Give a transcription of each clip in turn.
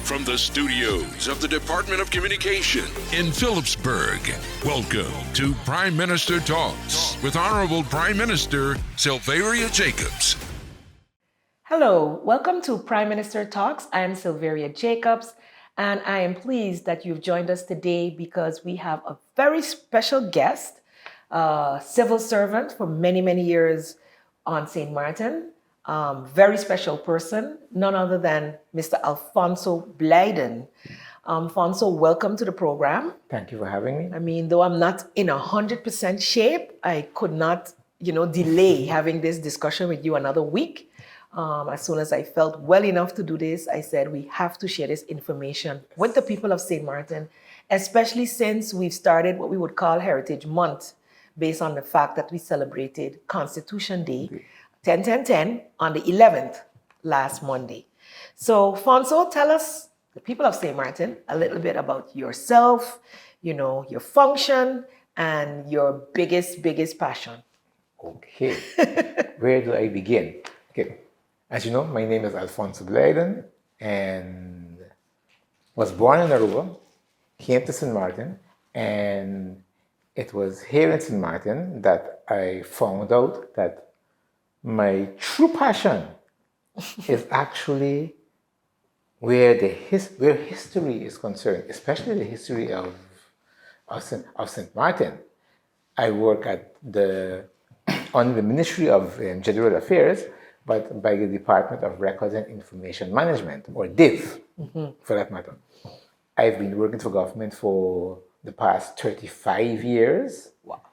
From the studios of the Department of Communication in Phillipsburg, welcome to Prime Minister Talks with Honorable Prime Minister Silveria Jacobs. Hello, welcome to Prime Minister Talks. I am Silveria Jacobs, and I am pleased that you've joined us today because we have a very special guest, a civil servant for many, many years on St. Martin. Very special person, none other than Mr. Alfonso Blyden. Alfonso, welcome to the program. Thank you for having me. I mean, though I'm not in 100% shape, I could not, delay having this discussion with you another week. As soon as I felt well enough to do this, I said we have to share this information with the people of St. Martin, especially since we've started what we would call Heritage Month, based on the fact that we celebrated Constitution Day, 10-10-10, on the 11th, last Monday. So, Alfonso, tell us, the people of St. Martin, a little bit about yourself, your function, and your biggest passion. Okay, where do I begin? Okay, as you know, my name is Alfonso Blyden and was born in Aruba, came to St. Martin, and it was here in St. Martin that I found out that my true passion is actually where history is concerned, especially the history of St. Martin. I work on the Ministry of General Affairs, but by the Department of Records and Information Management, or DIV, for that matter. I've been working for government for the past 35 years. Wow.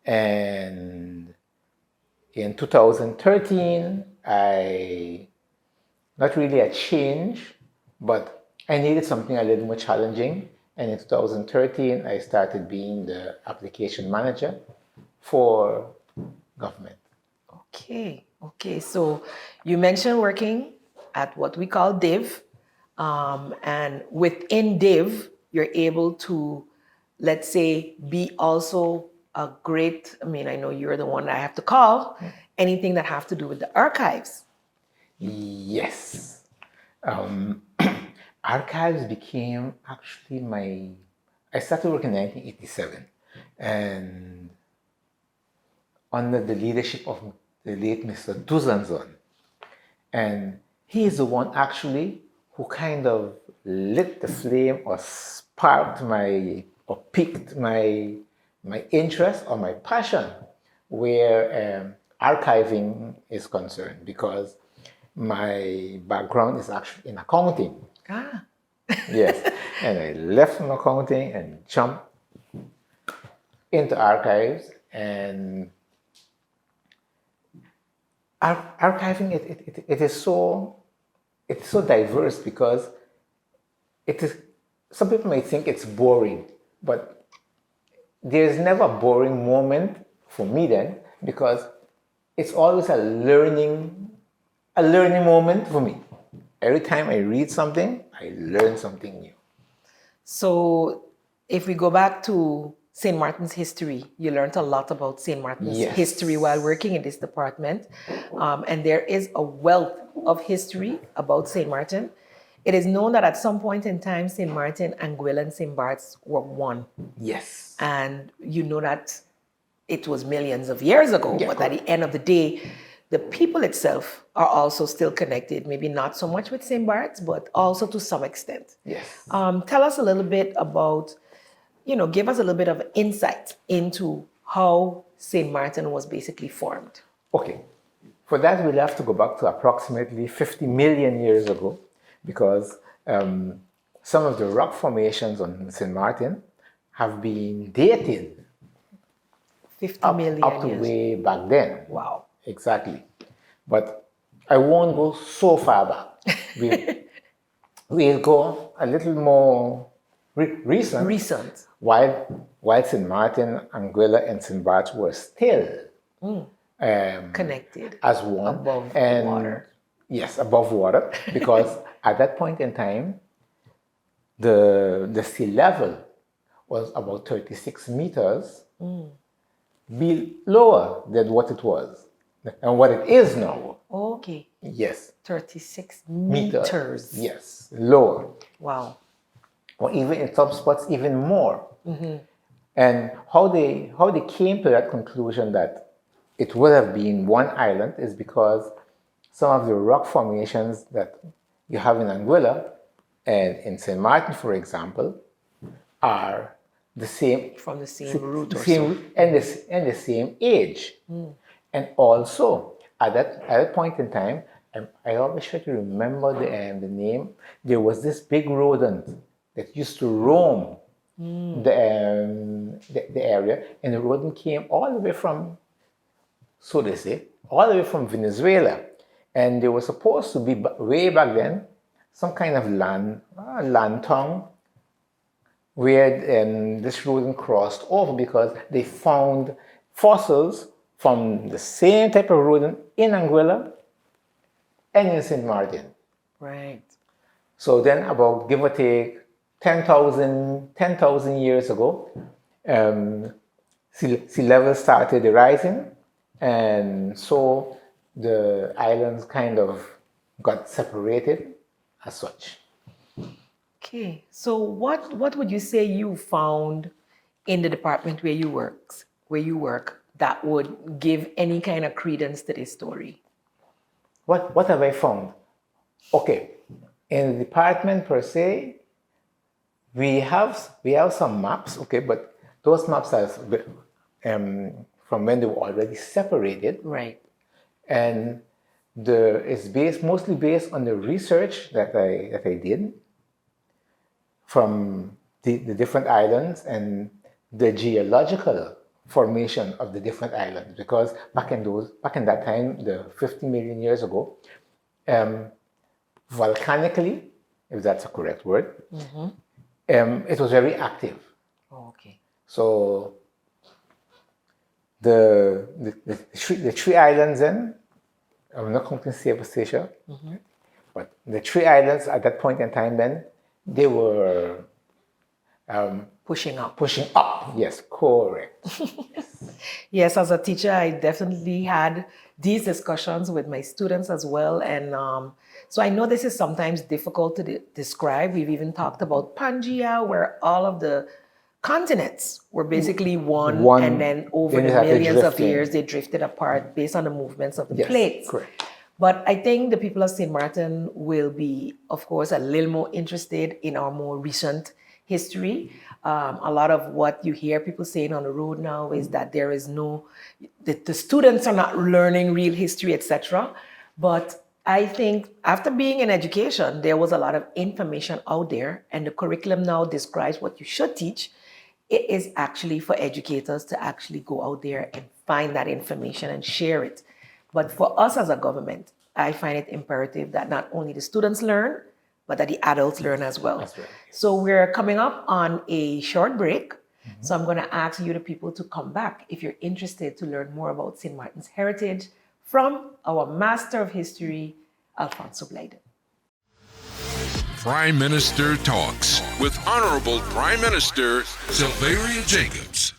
And in 2013, not really a change, but I needed something a little more challenging. And in 2013, I started being the application manager for government. Okay. So you mentioned working at what we call DIV, and within DIV, you're able to, let's say, be also a great, I know you're the one I have to call, anything that have to do with the archives. Yes. Archives became actually I started working in 1987, and under the leadership of the late Mr. Duzanzon. And he is the one actually who kind of lit the flame or sparked or piqued my interest or my passion where archiving is concerned, because my background is actually in accounting. Yes, and I left from accounting and jumped into archives. And archiving, it's so diverse, because some people may think it's boring, but there's never a boring moment for me then, because it's always a learning moment for me. Every time I read something, I learn something new. So if we go back to St. Martin's history, you learned a lot about St. Martin's history while working in this department. And there is a wealth of history about St. Martin. It is known that at some point in time, St. Martin, Anguilla, and St. Bart's were one. Yes. And you know that it was millions of years ago, but at the end of the day, the people itself are also still connected, maybe not so much with St. Bart's, but also to some extent. Yes. Tell us a little bit about, give us a little bit of insight into how St. Martin was basically formed. Okay. For that, we'll have to go back to approximately 50 million years ago, because some of the rock formations on St. Martin have been dated 50 million up to years. way back then. Wow. Exactly. But I won't go so far back. We'll go a little more recent. While St. Martin, Anguilla, and St. Bart's were still connected as one. Above water. Yes, above water, because at that point in time, the sea level was about 36 meters lower than what it was and what it is now. Okay. Yes. 36 meters. Yes, lower. Wow. or even in some spots even more. And how they came to that conclusion that it would have been one island is because some of the rock formations that you have in Anguilla and in St. Martin, for example, are the same From the same root or so. same and the same age. And also at that point in time, I always try to remember the name. There was this big rodent that used to roam the area, and the rodent came all the way from, so they say, all the way from Venezuela, and they were supposed to be way back then some kind of land tongue where this rodent crossed over because they found fossils from the same type of rodent in Anguilla and in St. Martin. Right. So then about, give or take, 10,000 years ago, sea level started rising, and so the islands kind of got separated as such. Okay. So what would you say you found in the department where you work that would give any kind of credence to this story? What have I found? Okay, in the department per se, we have some maps, okay, but those maps are from when they were already separated, Right. and it's mostly based on the research that I did from the different islands and the geological formation of the different islands, because back in that time, the 50 million years ago, volcanically, if that's a correct word, it was very active. Oh, okay. So the three islands then, I'm not counting Save Station, but the three islands at that point in time then, they were Pushing up. pushing up. Yes, correct. Yes, as a teacher, I definitely had these discussions with my students as well. And so I know this is sometimes difficult to describe. We've even talked about Pangea, where all of the continents were basically one, and then over then the they have to millions of drift in. years, they drifted apart based on the movements of the Yes, plates. correct. But I think the people of St. Martin will be, of course, a little more interested in our more recent history. A lot of what you hear people saying on the road now is that there is the students are not learning real history, etc. But I think after being in education, there was a lot of information out there, and the curriculum now describes what you should teach. It is actually for educators to actually go out there and find that information and share it. But for us as a government, I find it imperative that not only the students learn, but that the adults learn as well. That's right. So we're coming up on a short break. So I'm going to ask you, the people, to come back if you're interested to learn more about St. Martin's heritage from our Master of History, Alfonso Blyden. Prime Minister Talks with Honorable Prime Minister Sylveria Jacobs.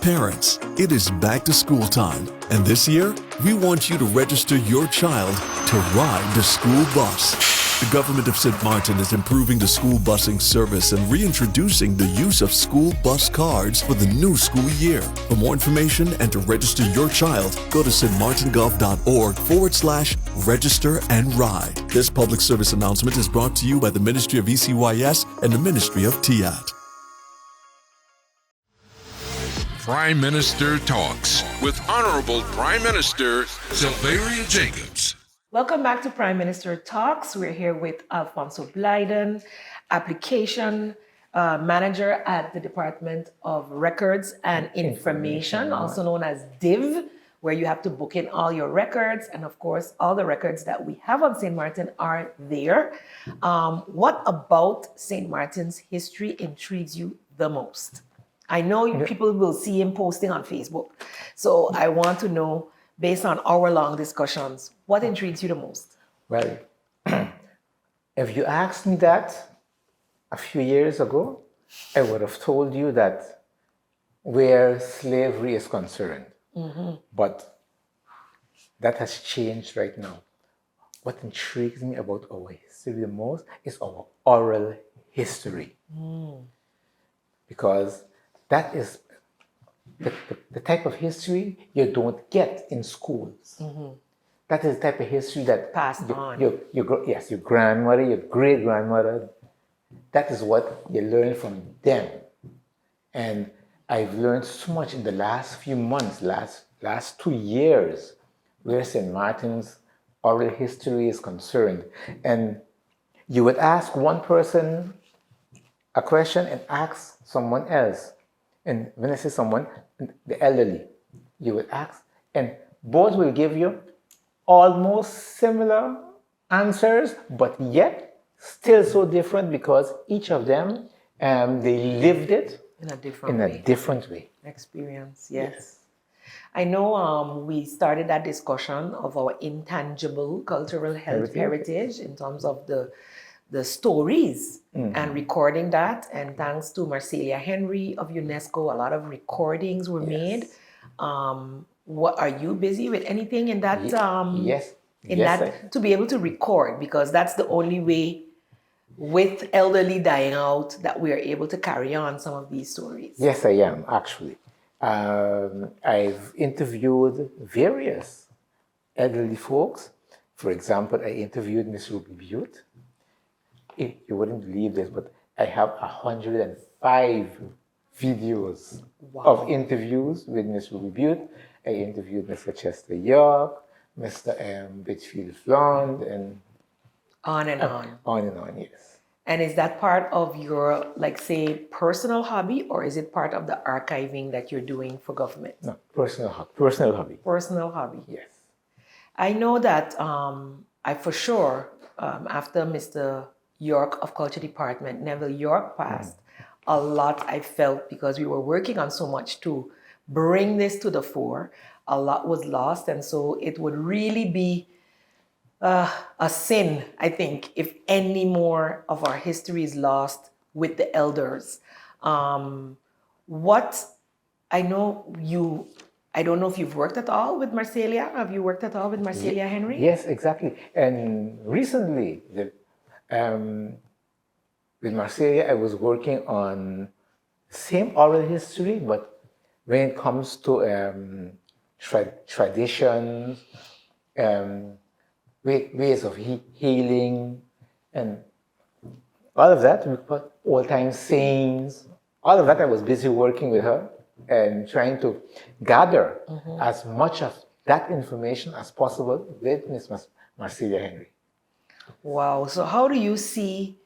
Parents, it is back to school time, and this year, we want you to register your child to ride the school bus. The government of St. Martin is improving the school busing service and reintroducing the use of school bus cards for the new school year. For more information and to register your child, go to stmartingov.org/register and ride. This public service announcement is brought to you by the Ministry of ECYS and the Ministry of TIAT. Prime Minister Talks with Honorable Prime Minister Sylveria Jacobs. Welcome back to Prime Minister Talks. We're here with Alfonso Blyden, Application Manager at the Department of Records and Information, also known as DIV, where you have to book in all your records. And of course, all the records that we have on St. Martin are there. What about St. Martin's history intrigues you the most? I know people will see him posting on Facebook. So I want to know, based on hour-long discussions, what intrigues you the most? Well, if you asked me that a few years ago, I would have told you that where slavery is concerned. But that has changed right now. what intrigues me about our history the most is our oral history. Because that is the type of history you don't get in schools. That is the type of history that Passed on. Your grandmother, your great grandmother, that is what you learn from them. And I've learned so much in the last few months, last 2 years, where St. Martin's oral history is concerned. And you would ask one person a question and ask someone else. And when I say someone, the elderly, you would ask, and both will give you almost similar answers, but yet still so different because each of them, they lived it In a different in way. a different way. Experience, yes. I know we started that discussion of our intangible cultural heritage in terms of the stories and recording that. And thanks to Marcelia Henry of UNESCO, a lot of recordings were made. What are you busy with anything in that? Yes. In Yes, that to be able to record, because that's the only way with elderly dying out that we are able to carry on some of these stories. Yes, I am, actually. I've interviewed various elderly folks. For example, I interviewed Miss Ruby Butte. You wouldn't believe this, but I have 105 videos of interviews with Miss Ruby Butte. I interviewed Mr. Chester York, Mr. Bitchfield Flond, and On and on. on and on, yes. And is that part of your, like, say, personal hobby, or is it part of the archiving that you're doing for government? No, personal hobby. Personal hobby. Yes. I know that I for sure, after Mr. York of Culture Department, Neville York passed, a lot I felt, because we were working on so much to bring this to the fore, a lot was lost. And so it would really be a sin, I think, if any more of our history is lost with the elders. What I know you, I don't know if you've worked at all with Marcelia. Have you worked at all with Marcelia Henry? Yes, exactly. And recently, with Marcelia, I was working on same oral history, but when it comes to traditions, ways of healing, and all of that, old-time sayings, all of that, I was busy working with her and trying to gather as much of that information as possible with Miss Marcelia Henry. Wow. So how do you see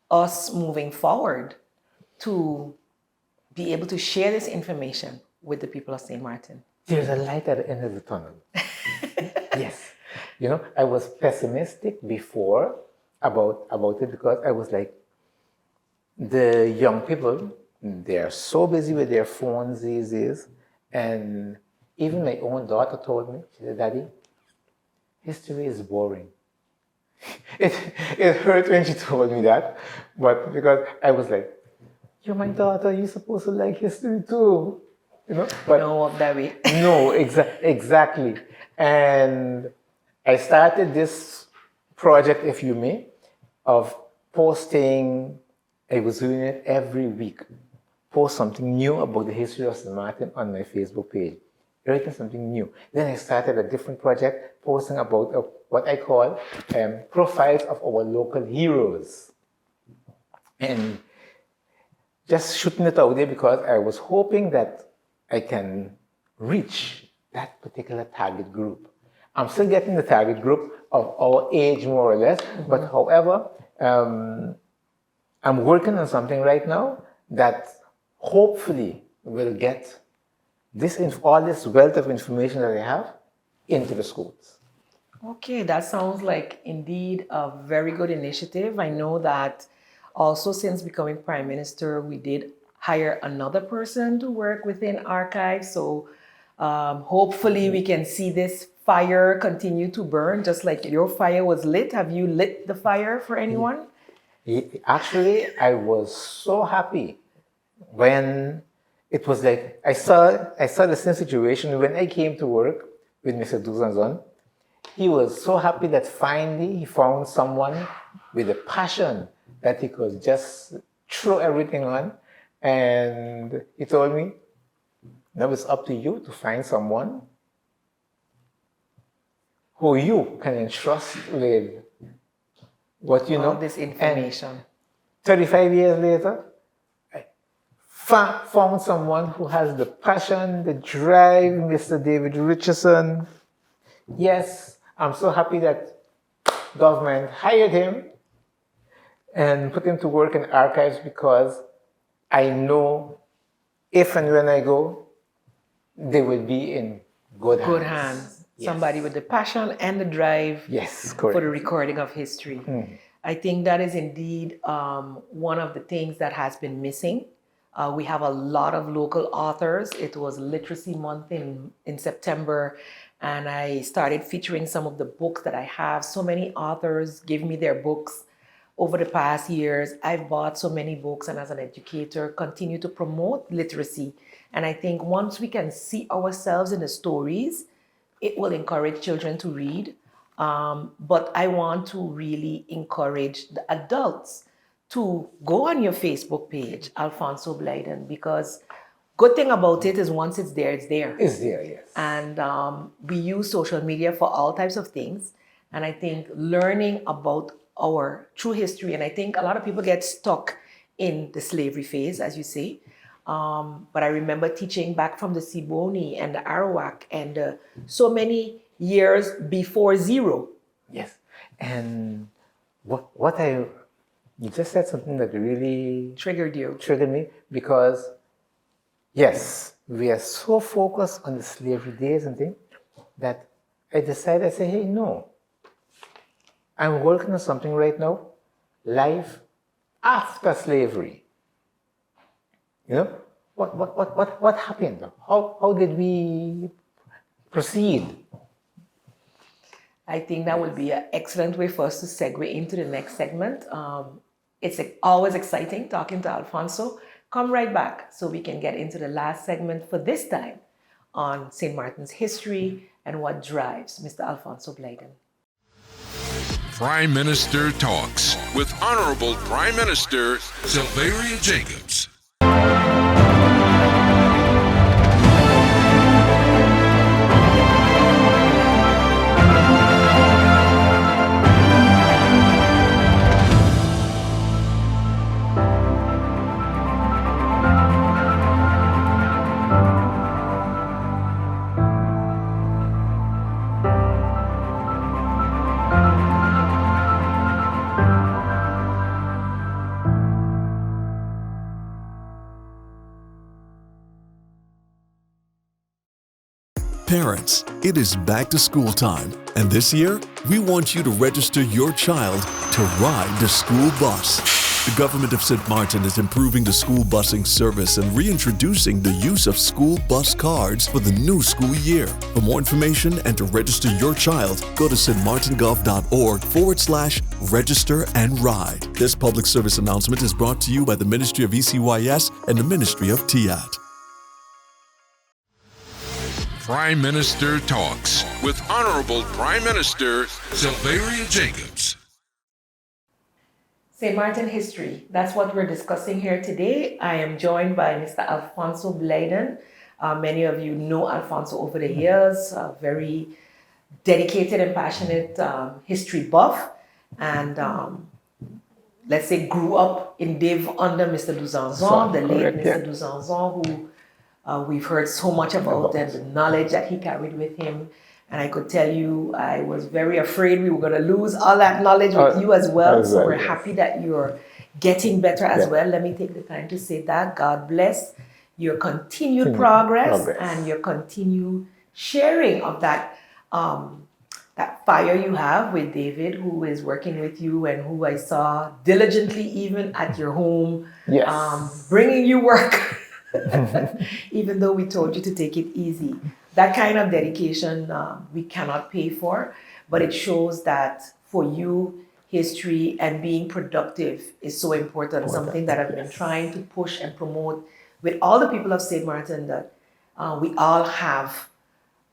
us moving forward to be able to share this information with the people of St. Martin? There's a light at the end of the tunnel. Yes. You know, I was pessimistic before about it because I was like, the young people, they are so busy with their phones these days. And even my own daughter told me, she said, Daddy, history is boring. It hurt when she told me that, but because I was like, you're my daughter, you're supposed to like history too. You know? But No, that way. no, exactly. And I started this project, if you may, of posting. I was doing it every week. Post something new about the history of St. Martin on my Facebook page. Writing something new. Then I started a different project, posting about what I call profiles of our local heroes. And just shooting it out there because I was hoping that I can reach that particular target group. I'm still getting the target group of our age, more or less, but however, I'm working on something right now that hopefully will get all this wealth of information that I have into the schools. Okay, that sounds like indeed a very good initiative. I know that also since becoming Prime Minister, we did hire another person to work within archives. So hopefully we can see this fire continue to burn, just like your fire was lit. Have you lit the fire for anyone? Actually, I was so happy when it was like, I saw the same situation when I came to work with Mr. Duzanzon. he was so happy that finally he found someone with a passion that he could just throw everything on. And he told me, now it's up to you to find someone who you can entrust with what you know. All this information. And 35 years later, I found someone who has the passion, the drive, Mr. David Richardson. Yes, I'm so happy that government hired him and put him to work in archives, because I know if and when I go, they will be in good hands. Good hands. Yes. Somebody with the passion and the drive Yes, for the correct. recording of history. I think that is indeed one of the things that has been missing. We have a lot of local authors. It was Literacy Month in September, and I started featuring some of the books that I have. So many authors give me their books over the past years. I've bought so many books, and as an educator, continue to promote literacy. And I think once we can see ourselves in the stories, it will encourage children to read. But I want to really encourage the adults to go on your Facebook page, Alfonso Blyden, because good thing about it is once it's there, it's there. Is there, yes. And we use social media for all types of things. And I think learning about our true history, and I think a lot of people get stuck in the slavery phase, as you say. But I remember teaching back from the Siboney and the Arawak and so many years before zero. Yes. And you just said something that really Triggered you. triggered me, because yes, we are so focused on the slavery days and things that I decided, I say, hey, no. I'm working on something right now, life after slavery. You know, what happened? How did we proceed? I think that would be an excellent way for us to segue into the next segment. It's always exciting talking to Alfonso. Come right back so we can get into the last segment for this time on St. Martin's history and what drives Mr. Alfonso Blyden. Prime Minister Talks with Honorable Prime Minister Sylveria Jacobs. Parents, it is back to school time, and this year, we want you to register your child to ride the school bus. The government of St. Martin is improving the school busing service and reintroducing the use of school bus cards for the new school year. For more information and to register your child, go to stmartingov.org/register and ride. This public service announcement is brought to you by the Ministry of ECYS and the Ministry of TIAT. Prime Minister Talks with Honorable Prime Minister Sylveria Jacobs. St. Martin history, that's what we're discussing here today. I am joined by Mr. Alfonso Blyden. Many of you know Alfonso over the years, a very dedicated and passionate history buff, and let's say grew up in Div under Mr. Duzanzon, the late Mr. Duzanzon, who we've heard so much about and the knowledge that he carried with him. And I could tell you, I was very afraid we were going to lose all that knowledge with you as well. So we're happy that you're getting better as well. Let me take the time to say that. God bless your continued progress and your continued sharing of that that fire you have with David, who is working with you and who I saw diligently even at your home, bringing you work. Even though we told you to take it easy. That kind of dedication we cannot pay for, but it shows that for you, history and being productive is so important, something that I've been trying to push and promote with all the people of St. Martin, that we all have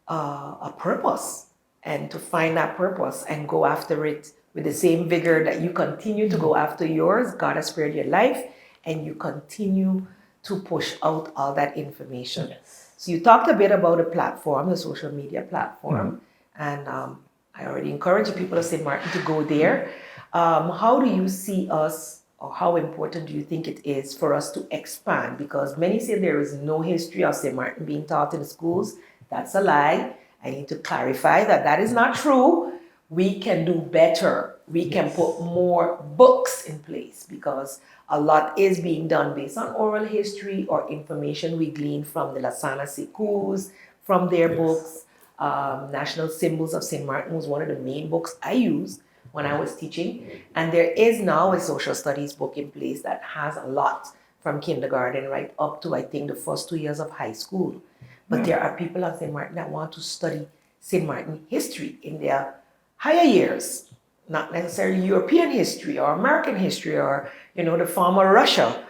a purpose. and to find that purpose and go after it with the same vigor that you continue to go after yours. God has spared your life, and you continue to push out all that information. Yes. So you talked a bit about the platform, the social media platform, and I already encourage people of St. Martin to go there. How do you see us, or how important do you think it is for us to expand? Because many say there is no history of St. Martin being taught in the schools. That's a lie. I need to clarify that that is not true. We can do better. We can put more books in place, because a lot is being done based on oral history or information we glean from the Lasana Sikus, from their books. National Symbols of St. Martin was one of the main books I used when I was teaching. And there is now a social studies book in place that has a lot from kindergarten right up to, I think, the first 2 years of high school. But there are people at St. Martin that want to study St. Martin history in their higher years, not necessarily European history or American history or, the former Russia.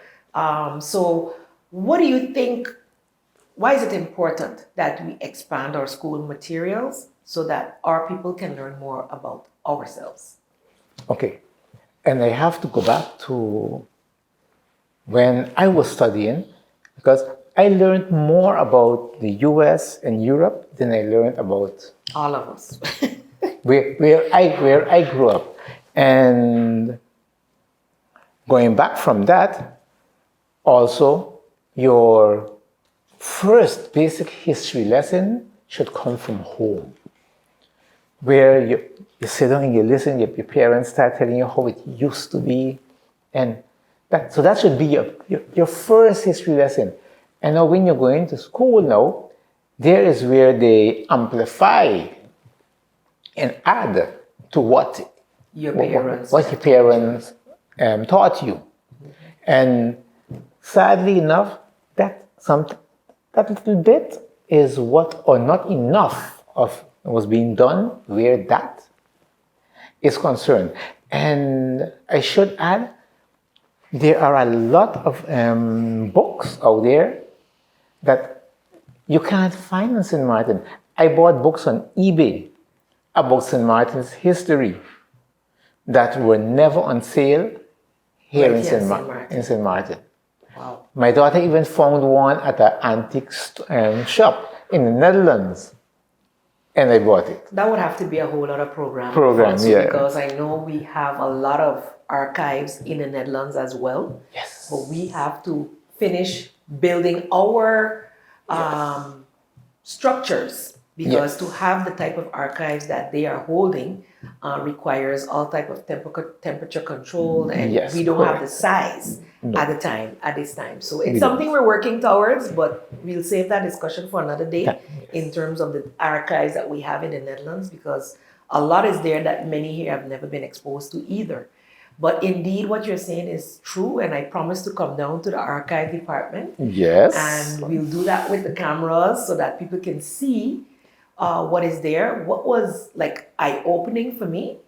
So what do you think, why is it important that we expand our school materials so that our people can learn more about ourselves? Okay. And I have to go back to when I was studying, because I learned more about the US and Europe than I learned about All of us. where I grew up. And going back from that, also your first basic history lesson should come from home, where you sit down and you listen, your parents start telling you how it used to be. And so that should be your first history lesson. And now when you're going to school now, there is where they amplify and add to what Your parents. what your parents taught you. And sadly enough, that little bit is what, or not enough of was being done where that is concerned. And I should add, there are a lot of books out there that you can't find in St. Martin. I bought books on eBay about St. Martin's history that were never on sale here in St. Martin. Wow. My daughter even found one at an antique shop in the Netherlands, and I bought it. That would have to be a whole other program. Yeah. Because I know we have a lot of archives in the Netherlands as well. Yes. But we have to finish building our structures, because to have the type of archives that they are holding requires all type of temperature control, and we don't have the size at this time. So it's something we're working towards, but we'll save that discussion for another day in terms of the archives that we have in the Netherlands, because a lot is there that many here have never been exposed to either. But indeed, what you're saying is true, and I promise to come down to the archive department. Yes. And we'll do that with the cameras so that people can see what is there. What was like eye-opening for me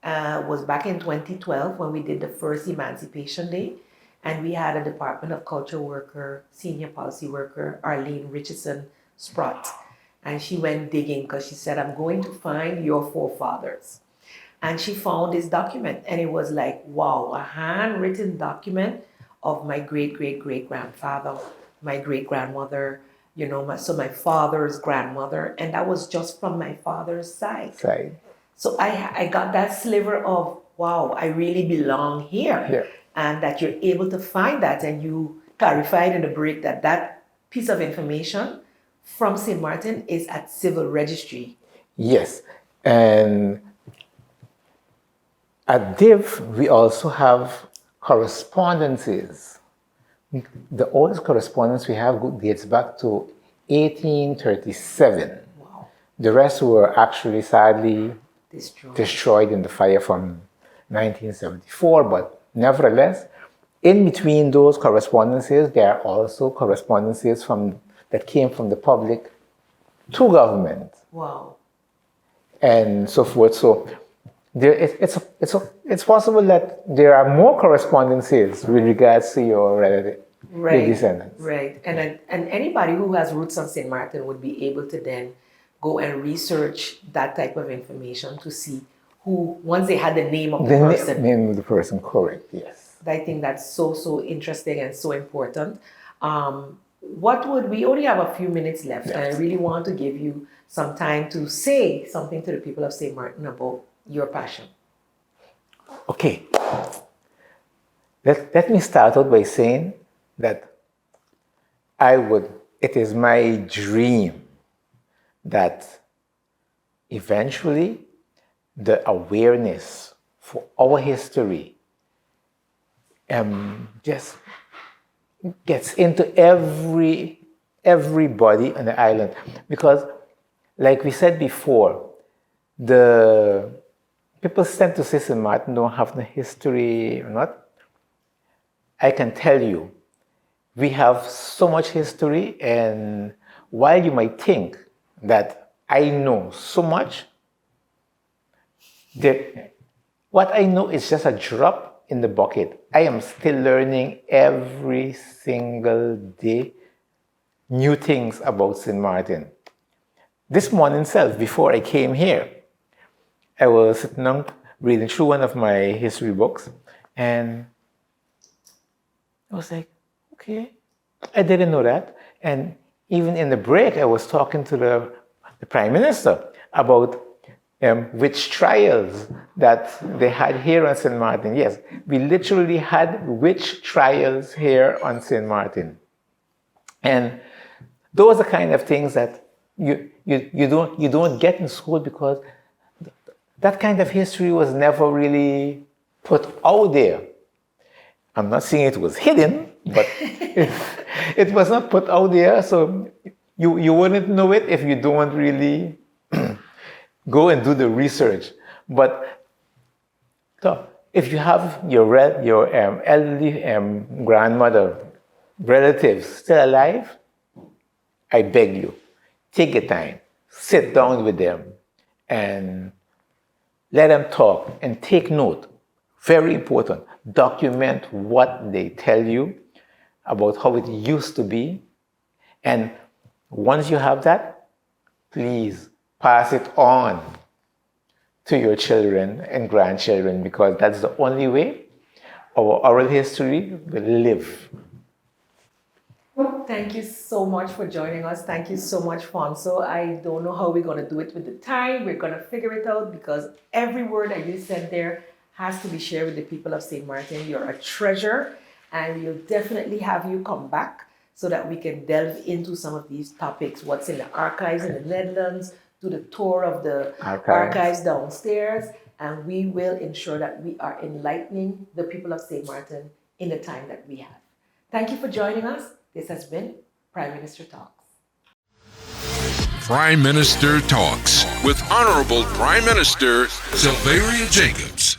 was back in 2012 when we did the first Emancipation Day, and we had a Department of Culture worker, senior policy worker, Arlene Richardson Sprott, and she went digging because she said, I'm going to find your forefathers. And she found this document, and it was like, wow, a handwritten document of my great-great-great-grandfather, my great-grandmother, so my father's grandmother, and that was just from my father's side. So I got that sliver of, wow, I really belong here. And that you're able to find that, and you clarified in the break that piece of information from St. Martin is at Civil Registry. Yes, and at DIV, we also have correspondences. The oldest correspondence we have dates back to 1837. Wow. The rest were actually sadly destroyed in the fire from 1974, but nevertheless, in between those correspondences, there are also correspondences that came from the public to government. Wow. And so forth. So it's possible that there are more correspondences with regards to your descendants. Right. And anybody who has roots on St. Martin would be able to then go and research that type of information to see who, once they had the name of the The person. name of the person, correct, yes. I think that's so interesting and so important. We only have a few minutes left, and I really want to give you some time to say something to the people of St. Martin about your passion. Okay. Let me start out by saying that it is my dream that eventually the awareness for our history just gets into everybody on the island. Because, like we said before, the people tend to say St. Martin don't have the history or not. I can tell you, we have so much history, and while you might think that I know so much, what I know is just a drop in the bucket. I am still learning every single day new things about St. Martin. This morning itself, before I came here, I was sitting down reading through one of my history books, and I was like, okay, I didn't know that. And even in the break, I was talking to the Prime Minister about witch trials that they had here on St. Martin. Yes, we literally had witch trials here on St. Martin. And those are kind of things that you don't get in school, because that kind of history was never really put out there. I'm not saying it was hidden, but it was not put out there, so you wouldn't know it if you don't really go and do the research. But so if you have your elderly grandmother, relatives still alive, I beg you, take your time, sit down with them, and let them talk and take note. Very important. Document what they tell you about how it used to be. And once you have that, please pass it on to your children and grandchildren, because that's the only way our oral history will live. Thank you so much for joining us. Thank you so much, Fonso. I don't know how we're going to do it with the time. We're going to figure it out, because every word that you said there has to be shared with the people of St. Martin. You're a treasure, and we'll definitely have you come back so that we can delve into some of these topics. What's in the archives in the Netherlands, do the tour of the archives downstairs, and we will ensure that we are enlightening the people of St. Martin in the time that we have. Thank you for joining us. This has been Prime Minister Talks. Prime Minister Talks with Honorable Prime Minister Sylveria Jacobs.